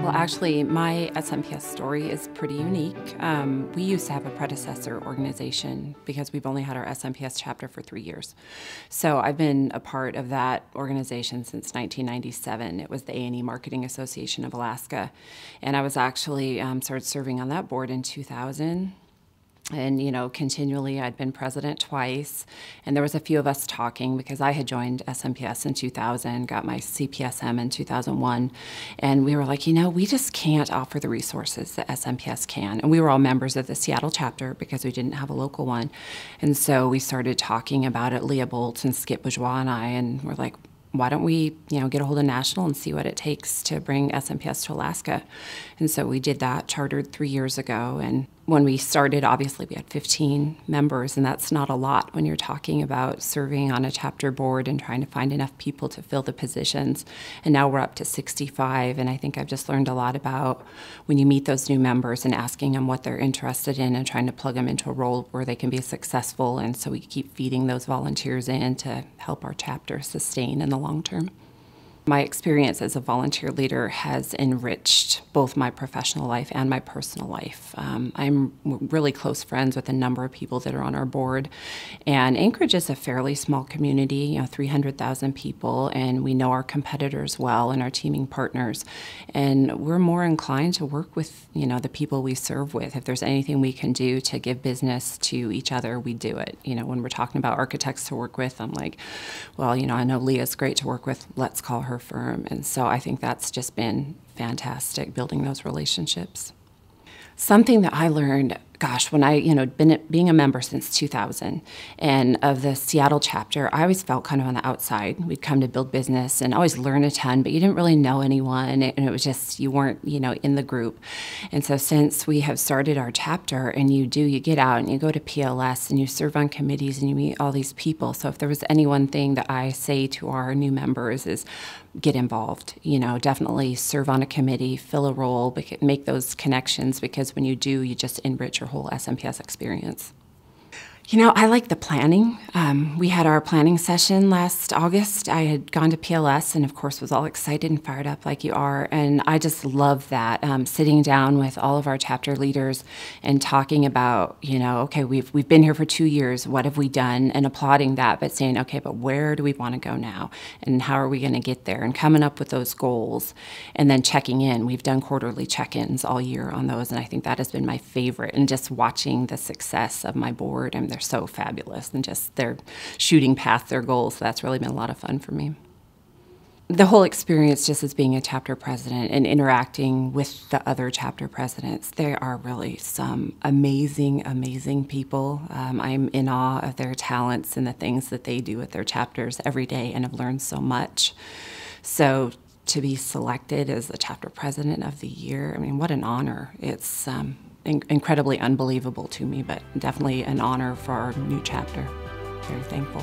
Well, actually, my SMPS story is pretty unique. We used to have a predecessor organization because we've only had our SMPS chapter for 3 years. So I've been a part of that organization since 1997. It was the A&E Marketing Association of Alaska. And I was actually started serving on that board in 2000. And, continually I'd been president twice, and there was a few of us talking because I had joined SMPS in 2000, got my CPSM in 2001, and we were like, we just can't offer the resources that SMPS can. And we were all members of the Seattle chapter because we didn't have a local one. And so we started talking about it, Leah Boltz and Skip Bourgeois and I, and we're like, why don't we, get a hold of National and see what it takes to bring SMPS to Alaska? And so we did that, chartered 3 years ago. And when we started, obviously we had 15 members, and that's not a lot when you're talking about serving on a chapter board and trying to find enough people to fill the positions. And now we're up to 65, and I think I've just learned a lot about when you meet those new members and asking them what they're interested in and trying to plug them into a role where they can be successful. And so we keep feeding those volunteers in to help our chapter sustain in the long term. My experience as a volunteer leader has enriched both my professional life and my personal life. I'm really close friends with a number of people that are on our board, and Anchorage is a fairly small community, 300,000 people, and we know our competitors well and our teaming partners, and we're more inclined to work with the people we serve with. If there's anything we can do to give business to each other, we do it. When we're talking about architects to work with, I'm like, well, I know Leah's great to work with, let's call her firm. And so I think that's just been fantastic, building those relationships. Something that I learned, when I, being a member since 2000, and of the Seattle chapter, I always felt kind of on the outside. We'd come to build business and always learn a ton, but you didn't really know anyone, and it was just, you weren't, in the group. And so since we have started our chapter, and you get out and you go to PLS and you serve on committees and you meet all these people. So if there was any one thing that I say to our new members is get involved, definitely serve on a committee, fill a role, make those connections, because when you do, you just enrich your whole SMPS experience. I like the planning. We had our planning session last August. I had gone to PLS and, of course, was all excited and fired up like you are. And I just love that, sitting down with all of our chapter leaders and talking about, okay, we've been here for 2 years. What have we done? And applauding that, but saying, okay, but where do we want to go now? And how are we going to get there? And coming up with those goals and then checking in. We've done quarterly check-ins all year on those, and I think that has been my favorite. And just watching the success of my board, and they're so fabulous, and just they're shooting past their goals. So that's really been a lot of fun for me. The whole experience, just as being a chapter president and interacting with the other chapter presidents, they are really some amazing, amazing people. I'm in awe of their talents and the things that they do with their chapters every day, and have learned so much. So to be selected as the chapter president of the year, what an honor. It's incredibly unbelievable to me, but definitely an honor for our new chapter. Very thankful.